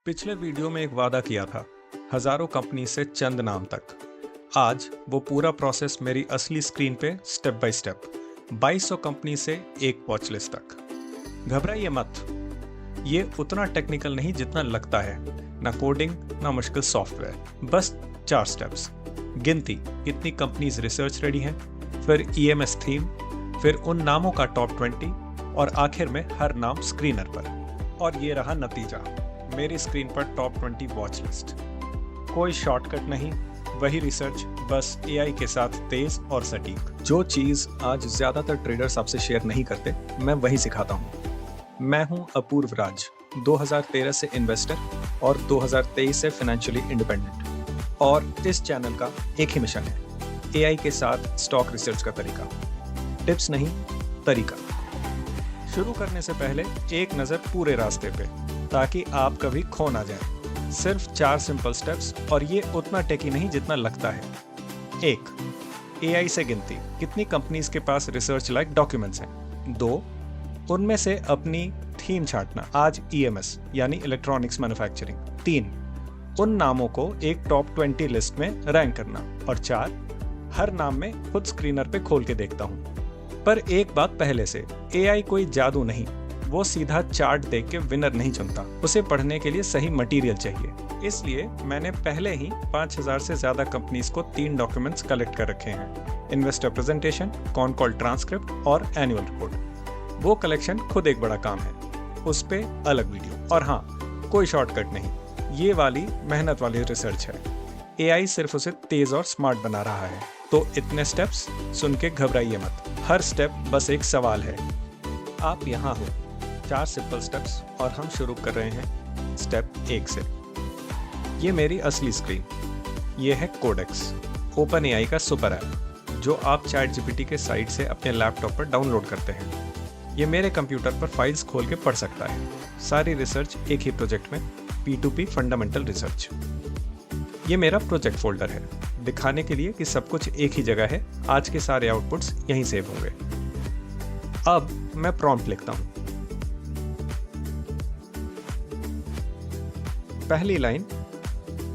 पिछले वीडियो में एक वादा किया था, हजारों कंपनी से चंद नाम तक। आज वो पूरा प्रोसेस मेरी असली स्क्रीन पे स्टेप बाय स्टेप, 2200 कंपनी से एक वॉच लिस्ट तक। घबराइए मत, ये उतना टेक्निकल नहीं जितना लगता है। ना कोडिंग, ना मुश्किल सॉफ्टवेयर, बस 4 स्टेप्स। गिनती, कितनी कंपनीज रिसर्च रेडी हैं, फिर EMS थीम, फिर उन नामों का टॉप 20 और आखिर में हर नाम स्क्रीनर पर। और ये रहा नतीजा, मेरी स्क्रीन पर टॉप 20 वॉच लिस्ट। कोई शॉर्टकट नहीं, वही रिसर्च, बस AI के साथ तेज और सटीक। जो चीज़ आज ज़्यादातर ट्रेडर्स आपसे शेयर नहीं करते, मैं वही सिखाता हूँ। मैं हूँ अपूर्व राज, 2013 से इन्वेस्टर और 2023 से फाइनेंशियली इंडिपेंडेंट। और इस चैनल का एक ही मिशन है, AI के साथ स्टॉक रिसर्च का तरीका। टिप्स नहीं, तरीका। शुरू करने से पहले एक नज़र पूरे रास्ते पे, ताकि आप कभी खो ना जाए। सिर्फ 4 सिंपल स्टेप्स, और ये उतना टेकी नहीं जितना लगता है। 1. AI से गिनती, कितनी कंपनीज के पास रिसर्च लाइक डॉक्यूमेंट्स हैं। 2. उनमें से अपनी थीम छांटना, आज EMS यानी इलेक्ट्रॉनिक्स मैन्युफैक्चरिंग। 3. उन नामों को एक टॉप 20 लिस्ट में रैंक करना। और 4. हर नाम में खुद स्क्रीनर पे खोल के देखता हूँ। पर एक बात पहले से, AI कोई जादू नहीं, वो सीधा चार्ट देख के विनर नहीं चुनता। उसे पढ़ने के लिए सही मटेरियल चाहिए। इसलिए मैंने पहले ही 5000 से ज्यादा कंपनीज को 3 डॉक्यूमेंट्स कलेक्ट कर रखे हैं: investor presentation, con call transcript और एनुअल रिपोर्ट। वो कलेक्शन खुद एक बड़ा काम है, उस पे अलग वीडियो। और हाँ, कोई शॉर्टकट नहीं, ये वाली मेहनत वाली रिसर्च है। AI सिर्फ उसे तेज और स्मार्ट बना रहा है। तो इतने स्टेप्स सुन के घबराइए मत, हर स्टेप बस एक सवाल है। आप यहाँ हो। 4 सिंपल स्टेप्स, और हम शुरू कर रहे हैं स्टेप 1 से। ये मेरी असली स्क्रीन। ये है कोडेक्स, OpenAI का सुपर ऐप, जो आप ChatGPT के साइट से अपने लैपटॉप पर डाउनलोड करते हैं। ये मेरे कंप्यूटर पर फाइल्स खोल के पढ़ सकता है। सारी रिसर्च एक ही प्रोजेक्ट में, P2P फंडामेंटल रिसर्च। ये मेरा प्रोजेक्ट फोल्डर है, दिखाने के लिए कि सब कुछ एक ही जगह है। आज के सारे आउटपुट्स यहीं सेव होंगे। अब मैं प्रॉम्प्ट लिखता हूँ। पहली लाइन,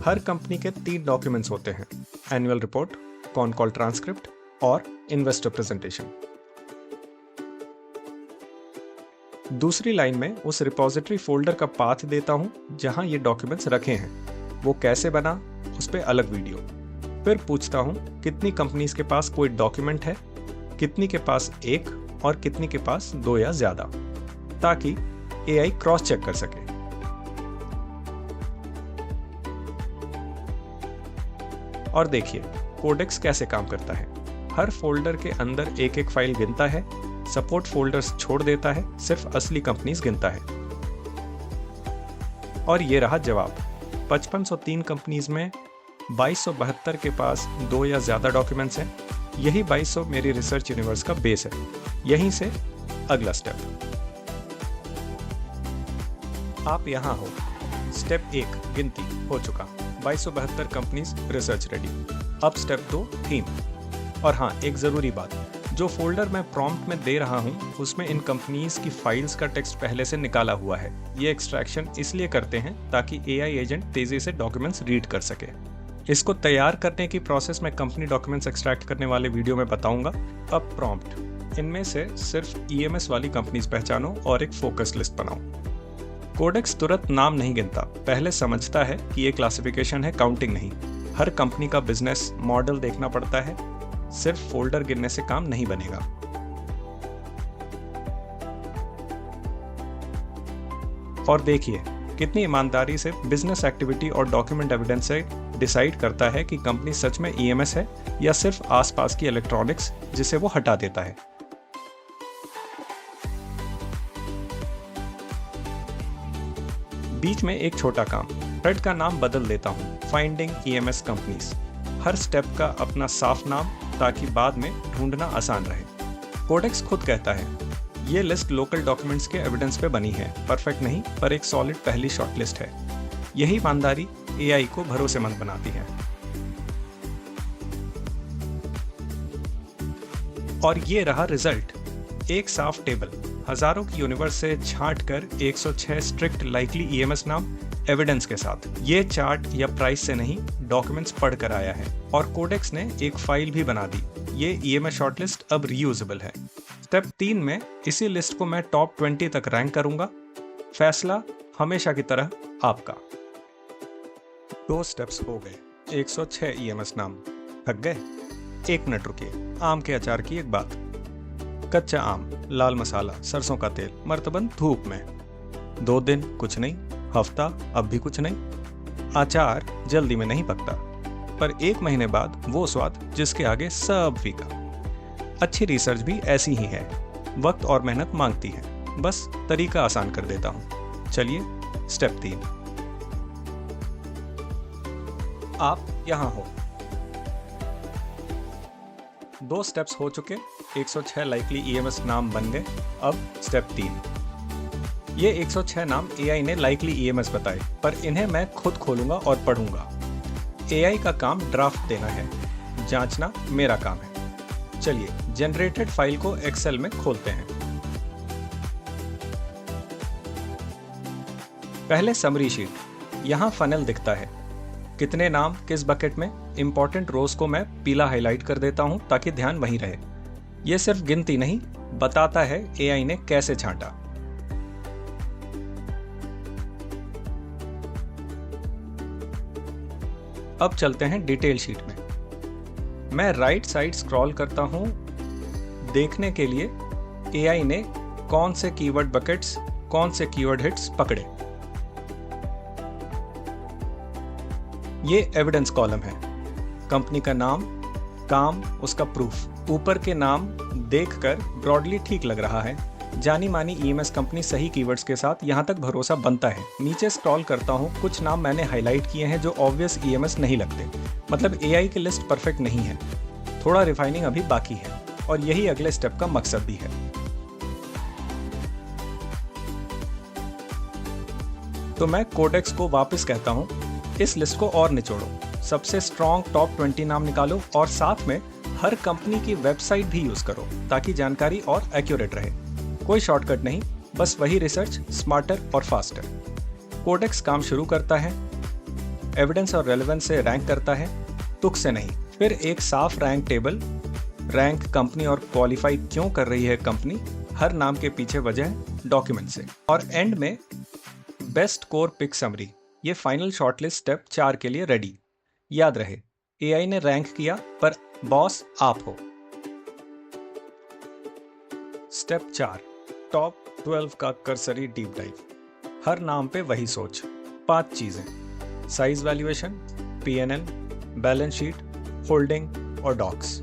हर कंपनी के 3 डॉक्यूमेंट्स होते हैं: annual report, con call transcript और इन्वेस्टर प्रेजेंटेशन। दूसरी लाइन में उस रिपोजिटरी फोल्डर का पाथ देता हूं जहां ये डॉक्यूमेंट्स रखे हैं। वो कैसे बना, उस पे अलग वीडियो। फिर पूछता हूं कितनी कंपनीज के पास कोई डॉक्यूमेंट है, कितनी के पास एक और कितनी के पास 2 या ज्यादा, ताकि AI क्रॉस चेक कर सके। और देखिए कोडेक्स कैसे काम करता है। हर फोल्डर के अंदर एक एक फाइल गिनता है, सपोर्ट फोल्डर्स छोड़ देता है, सिर्फ असली कंपनीज गिनता है। और ये रहा जवाब। 5503 कंपनीज में 2272 के पास 2 या ज्यादा डॉक्यूमेंट्स हैं। यही 2200 मेरी रिसर्च यूनिवर्स का बेस है। यहीं से अगला स्टेप। आप यहां हो। स्टेप 1 गिनती हो चुका, 2272 कंपनीज रिसर्च रेडी। अब स्टेप 2 थीम। और हाँ, एक जरूरी बात, जो फोल्डर मैं प्रॉम्प्ट में दे रहा हूँ उसमें इन कंपनीज की फाइल्स का टेक्स्ट पहले से निकाला हुआ है। ये एक्सट्रैक्शन इसलिए करते हैं ताकि AI एजेंट तेजी से डॉक्यूमेंट्स रीड कर सके। इसको तैयार करने की प्रोसेस मैं कंपनी डॉक्यूमेंट्स एक्सट्रैक्ट करने वाले वीडियो में बताऊंगा। अब प्रॉम्प्ट, इनमें से सिर्फ EMS वाली कंपनीज पहचानो और एक फोकस लिस्ट बनाओ। कोडेक्स तुरंत नाम नहीं गिनता, पहले समझता है कि ये क्लासिफिकेशन है, काउंटिंग नहीं। हर कंपनी का बिजनेस मॉडल देखना पड़ता है, सिर्फ फोल्डर गिनने से काम नहीं बनेगा। और देखिए कितनी ईमानदारी से बिजनेस एक्टिविटी और डॉक्यूमेंट एविडेंस से डिसाइड करता है कि कंपनी सच में EMS है या सिर्फ आसपास की इलेक्ट्रॉनिक्स जिसे वो हटा देता है। बीच में एक छोटा काम, थ्रेड का नाम बदल देता हूँ, फाइंडिंग EMS कंपनीज। हर स्टेप का अपना साफ नाम, ताकि बाद में ढूंढना आसान रहे। कोडेक्स खुद कहता है, ये लिस्ट लोकल डॉक्यूमेंट्स के एविडेंस पे बनी है, परफेक्ट नहीं पर एक सॉलिड पहली शॉर्टलिस्ट है। यही ईमानदारी AI को भरोसेमंद बनाती है। और ये रहा रिजल्ट, एक साफ टेबल, हजारों की यूनिवर्स से छांट कर 106 स्ट्रिक्ट लाइकली EMS नाम, एविडेंस के साथ। ये चार्ट या प्राइस से नहीं, डॉक्यूमेंट्स पढ़कर आया है और कोडेक्स ने एक फाइल भी बना दी। ये ईएमएस शॉर्टलिस्ट अब रीयूजेबल है। स्टेप 3 में इसी लिस्ट को मैं टॉप 20 तक रैंक करूंगा। फैसला हमेशा की तरह आपका। 2 स्टेप्स हो गए, 106 ईएमएस नाम। थक गए? 1 मिनट रुकिए। आम के अचार की एक बात। कच्चा आम, लाल मसाला, सरसों का तेल, मर्तबन धूप में। 2 दिन कुछ नहीं, हफ्ता अब भी कुछ नहीं। अचार जल्दी में नहीं पकता, पर 1 महीने बाद वो स्वाद जिसके आगे सब फीका। अच्छी रिसर्च भी ऐसी ही है, वक्त और मेहनत मांगती है। बस तरीका आसान कर देता हूं। चलिए स्टेप 3। आप यहां हो। 2 स्टेप्स हो चुके, 106 लाइकली ईएमएस नाम बन गए। अब स्टेप 3। ये 106 नाम एआई ने लाइकली ईएमएस बताए, पर इन्हें मैं खुद खोलूंगा और पढ़ूंगा। एआई का काम ड्राफ्ट देना है, जांचना मेरा काम है। चलिए जनरेटेड फाइल को एक्सेल में खोलते हैं। पहले समरी शीट। यहां फनल दिखता है, कितने नाम किस बकेट में। इंपॉर्टेंट रोज को मैं पीला हाईलाइट कर देता हूं ताकि ध्यान वहीं रहे। यह सिर्फ गिनती नहीं, बताता है एआई ने कैसे छांटा। अब चलते हैं डिटेल शीट में। मैं राइट साइड स्क्रॉल करता हूं देखने के लिए एआई ने कौन से कीवर्ड बकेट्स, कौन से कीवर्ड हिट्स पकड़े। ये एविडेंस कॉलम है। कंपनी का नाम, काम, उसका प्रूफ। ऊपर के नाम देखकर ब्रॉडली ठीक लग रहा है। जानी मानी ईएमएस कंपनी सही कीवर्ड्स के साथ, यहां तक भरोसा बनता है। नीचे स्क्रॉल करता हूं, कुछ नाम मैंने हाईलाइट किए हैं जो ऑब्वियस ईएमएस नहीं लगते। मतलब एआई की लिस्ट परफेक्ट नहीं है, थोड़ा रिफाइनिंग अभी बाकी है और यही अगले स्टेप का मकसद भी है। तो मैं कोडेक्स को वापस कहता हूं, इस लिस्ट को और निचोड़ो, सबसे स्ट्रॉन्ग टॉप 20 नाम निकालो और साथ में हर कंपनी की वेबसाइट भी यूज करो ताकि जानकारी और एक्यूरेट रहे। कोई शॉर्टकट नहीं, बस वही रिसर्च, स्मार्टर और फास्टर। कोडेक्स काम शुरू करता है, एविडेंस और रेलेवेंस से रैंक करता है, तुक से नहीं। फिर एक साफ रैंक टेबल, रैंक कंपनी और क्वालिफाई क्यों कर रही है कंपनी, हर नाम के पीछे वजह, डॉक्यूमेंट से। और एंड में बेस्ट कोर पिक समरी। ये फाइनल शॉर्टलिस्ट स्टेप 4 के लिए रेडी। याद रहे, एआई ने रैंक किया पर बॉस आप हो। स्टेप 4, टॉप 12 का कर्सरी डीप डाइव। हर नाम पे वही सोच। 5 चीजें, size valuation, PNL, balance sheet, holding और डॉक्स।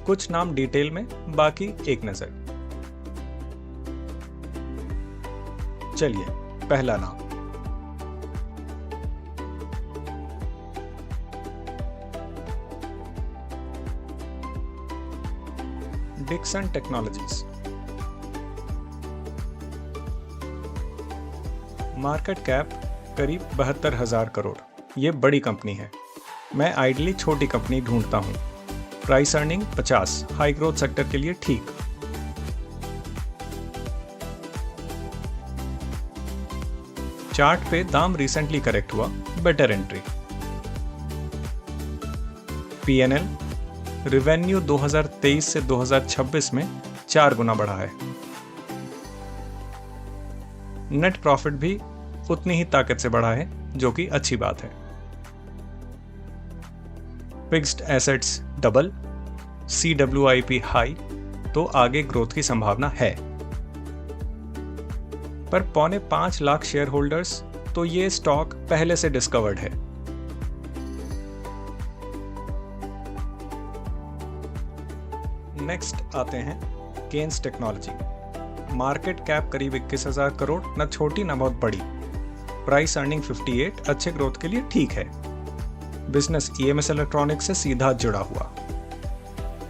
कुछ नाम डिटेल में, बाकी एक नजर। चलिए पहला नाम। Dixon technologies. मार्केट कैप करीब 72,000 करोड़। ये बड़ी कंपनी है। मैं आइडियली छोटी कंपनी ढूंढता हूं। Price earning 50, high growth sector के लिए ठीक। चार्ट पे दाम रिसेंटली करेक्ट हुआ, बेटर एंट्री। पीएनएल, रिवेन्यू 2023 से 2026 में 4 गुना बढ़ा है। नेट प्रॉफिट भी उतनी ही ताकत से बढ़ा है, जो कि अच्छी बात है। Fixed assets double, CWIP high, तो आगे ग्रोथ की संभावना है। पर 4.25 लाख शेयर होल्डर्स, तो ये स्टॉक पहले से डिस्कवर्ड है। नेक्स्ट आते हैं केन्स टेक्नोलॉजी। मार्केट कैप करीब 21,000 करोड़, न छोटी न बहुत बड़ी। प्राइस अर्निंग 58, अच्छे ग्रोथ के लिए ठीक है। बिजनेस EMS इलेक्ट्रॉनिक्स से सीधा जुड़ा हुआ।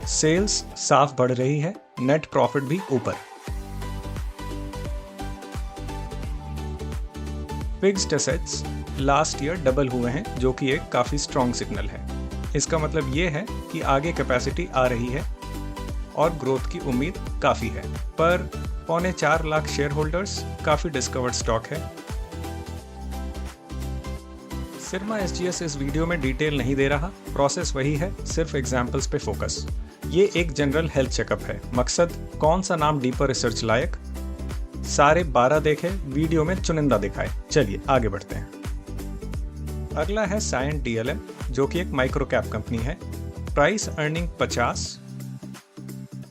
सेल्स साफ बढ़ रही है, नेट प्रॉफिट भी ऊपर। Fixed assets last year double हुए हैं, जो कि एक काफी स्ट्रॉन्ग सिग्नल है। इसका मतलब ये है कि आगे कैपेसिटी आ रही है और ग्रोथ की उम्मीद काफी है। पर 4.25 लाख शेयर होल्डर्स, काफी डिस्कवर्ड स्टॉक है। सिरमा SGS इस वीडियो में डिटेल नहीं दे रहा, प्रोसेस वही है, सिर्फ एग्जाम्पल्स पे फोकस। ये एक जनरल हेल्थ चेकअप है। मकसद कौन सा नाम डीपर रिसर्च लायक, सारे 12 देखे, वीडियो में चुनिंदा दिखाए। चलिए आगे बढ़ते हैं। अगला है सायंट DLM, जो कि एक माइक्रो कैप कंपनी है। प्राइस अर्निंग 50,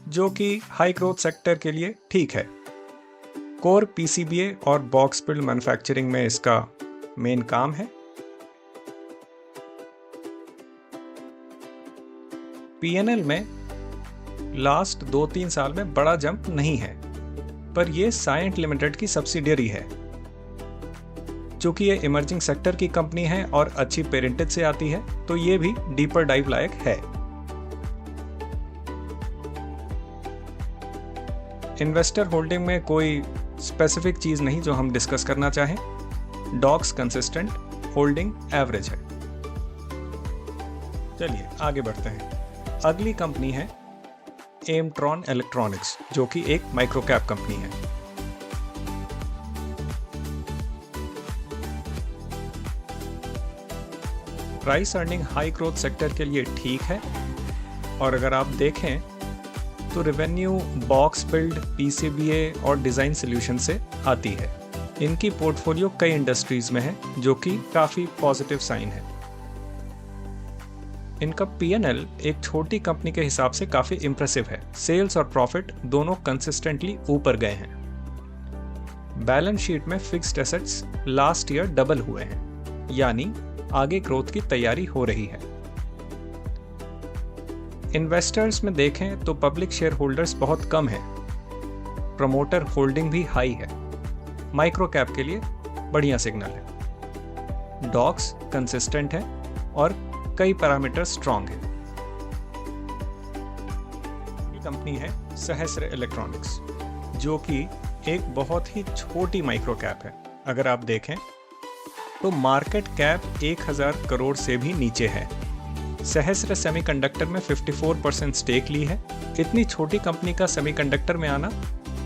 जो कि हाई ग्रोथ सेक्टर के लिए ठीक है। कोर PCBA और बॉक्स बिल्ड मैन्युफैक्चरिंग में इसका मेन काम है। PNL में लास्ट 2-3 साल में बड़ा जंप नहीं है, पर यह सायंट लिमिटेड की सब्सिडियरी है। चूंकि ये इमर्जिंग सेक्टर की कंपनी है और अच्छी पेरेंटेज से आती है, तो ये भी डीपर डाइव लायक है। इन्वेस्टर होल्डिंग में कोई स्पेसिफिक चीज नहीं जो हम डिस्कस करना चाहें। डॉक्स कंसिस्टेंट, होल्डिंग एवरेज है। चलिए आगे बढ़ते हैं। अगली कंपनी है एमट्रॉन इलेक्ट्रॉनिक्स, जो कि एक माइक्रो कैप कंपनी है। Price earning high growth sector के लिए ठीक है, और अगर आप देखें तो रेवेन्यू बॉक्स बिल्ड, PCBA और डिजाइन सॉल्यूशन से आती है। इनकी पोर्टफोलियो कई इंडस्ट्रीज में है, जो कि काफी पॉजिटिव साइन है। इनका PNL एक छोटी कंपनी के हिसाब से काफी इंप्रेसिव है। सेल्स और प्रॉफिट दोनों कंसिस्टेंटली ऊपर गए हैं। बैलेंस शीट में fixed assets last year double हुए हैं, यानी आगे ग्रोथ की तैयारी हो रही है। इन्वेस्टर्स में देखें तो पब्लिक शेयर होल्डर्स बहुत कम है। प्रमोटर होल्डिंग भी हाई है। माइक्रो कैप के लिए बढ़िया सिग्नल है। डॉक्स कंसिस्टेंट है और कई पैरामीटर स्ट्रांग है। कंपनी है सहस्र इलेक्ट्रॉनिक्स, जो कि एक बहुत ही छोटी माइक्रो कैप है। अगर आप देखें तो मार्केट कैप 1000 करोड़ से भी नीचे है। सहस्र सेमीकंडक्टर में 54% स्टेक ली है। इतनी छोटी कंपनी का सेमीकंडक्टर में आना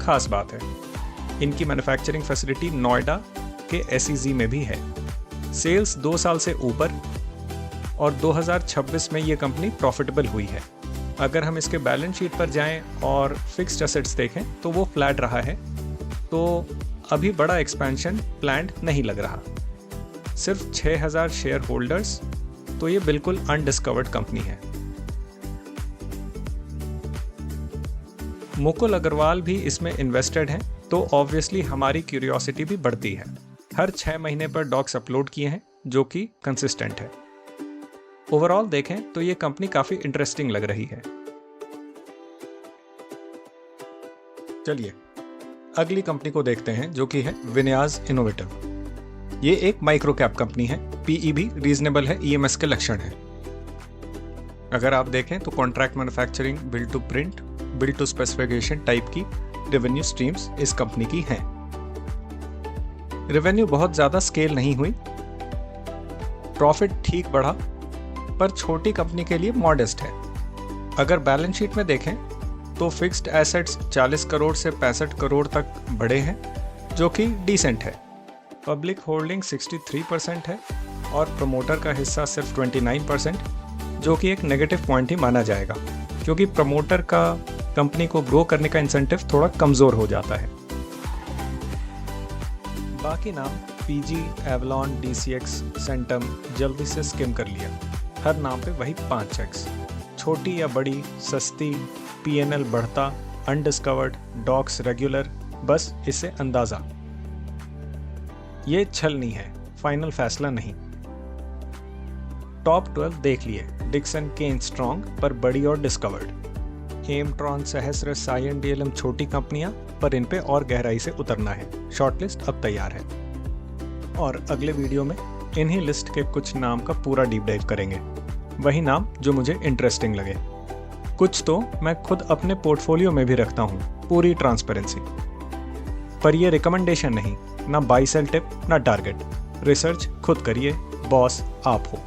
खास बात है। इनकी मैन्युफैक्चरिंग फैसिलिटी नोएडा के SEZ में भी है। सेल्स 2 साल से ऊपर, और 2026 में ये कंपनी प्रॉफिटेबल हुई है। अगर हम इसके बैलेंस शीट पर जाएं और फिक्स्ड एसेट्स देखें तो वो फ्लैट रहा है, तो अभी बड़ा एक्सपेंशन प्लान्ड नहीं लग रहा। सिर्फ 6000 शेयर होल्डर्स, तो ये बिल्कुल अनडिस्कवर्ड कंपनी है। मुकुल अग्रवाल भी इसमें इन्वेस्टेड हैं, तो ऑब्वियसली हमारी क्यूरियोसिटी भी बढ़ती है। हर 6 महीने पर डॉक्स अपलोड किए हैं, जो कि कंसिस्टेंट है। ओवरऑल देखें तो ये कंपनी काफी इंटरेस्टिंग लग रही है। चलिए अगली कंपनी को देखते हैं, जो कि है विन्यास इनोवेटिव। ये एक माइक्रो कैप कंपनी है। PE भी रीजनेबल है, EMS के लक्षण है। अगर आप देखें तो contract manufacturing, build to print, build to specification type की रेवेन्यू स्ट्रीम्स इस कंपनी की हैं। रेवेन्यू बहुत ज्यादा स्केल नहीं हुई, प्रॉफिट ठीक बढ़ा, पर छोटी कंपनी के लिए मॉडेस्ट है। अगर बैलेंस शीट में देखें तो फिक्स्ड एसेट्स 40 करोड़ से 65 करोड़ तक बढ़े हैं, जो कि डिसेंट है। पब्लिक होल्डिंग 63% है और प्रमोटर का हिस्सा सिर्फ 29%, जो कि एक नेगेटिव पॉइंट ही माना जाएगा, क्योंकि प्रमोटर का कंपनी को ग्रो करने का इंसेंटिव थोड़ा कमजोर हो जाता है। बाकी नाम PG, एवलॉन, DCX, सेंटम जल्दी से स्किम कर लिया। हर नाम पे वही 5 चेक्स। छोटी या बड़ी, सस्ती, PNL बढ़ता, अनडिस्कवर्ड, डॉक्स रेगुलर, बस इससे अंदाजा। ये छलनी है, फाइनल फैसला नहीं। टॉप 12 देख लिए। डिक्सन, केन स्ट्रॉन्ग पर बड़ी और डिस्कवर्ड। एमट्रॉन, सहस्र, सायंट DLM छोटी कंपनियां, पर इन पे और गहराई से उतरना है। शॉर्टलिस्ट अब तैयार है, और अगले वीडियो में इन्हीं लिस्ट के कुछ नाम का पूरा डीप डाइव करेंगे। वही नाम जो मुझे इंटरेस्टिंग लगे। कुछ तो मैं खुद अपने पोर्टफोलियो में भी रखता हूँ, पूरी ट्रांसपेरेंसी। पर यह रिकमेंडेशन नहीं, ना बाई सेल टिप, ना टारगेट। रिसर्च खुद करिए, बॉस आप हो।